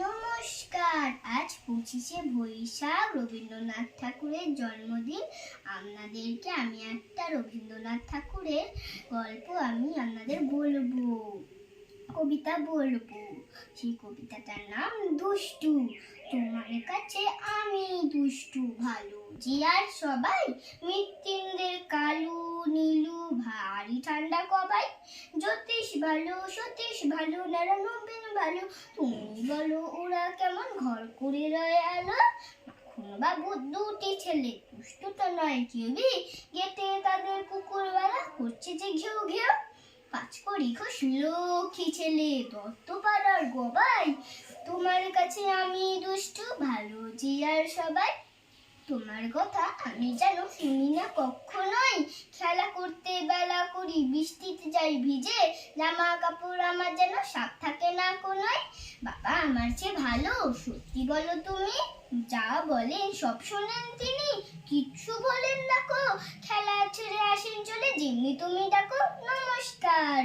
নমস্কার। আজ 25শে বৈশাখ রবীন্দ্রনাথ ঠাকুরের জন্মদিন। আপনাদেরকে আমি একটা রবীন্দ্রনাথ ঠাকুরের গল্প আপনাদের বলবো, কবিতা বলবো। সেই কবিতাটার নাম দুষ্টু। তোমার কাছে আমি দুষ্টু, ভালো যে আর সবাই, মৃত্যুঞ্জয়ের কালু নীলু ভারী ঠান্ডা কবাই, জ্যোতিষ ভালো সতীশ ভালো নারা নবীন ভালো, তুমি বলো ওরা কেমন ঘর করে রয়ে আলো। মাখন বাবু দুটি ছেলে, দুষ্টু তো নয় কেউই, গেটে তাদের কুকুর বেড়া করছে যে ঘেউ ঘেউ। পাঁচ কড়ি ঘোষ লক্ষ্মী ছেলে, দত্ত পাড়ার গবাই, তোমার কাছে আমি দুষ্টু, ভালো যে আর সবাই। তোমার কথা আমি যেন শুনি না কখনোই, খেলা করতে বেলা করি বৃষ্টিতে যাই ভিজে, জামা কাপড় আমার যেন সাপ থাকে না কোনোই। বাবা আমার চেয়ে ভালো, সত্যি বলো তুমি, যা বলেন সব শোনেন তিনি, কিচ্ছু বলেন না কো, খেলা ছেড়ে আসেন চলে যেমনি তুমি ডাকো। নমস্কার।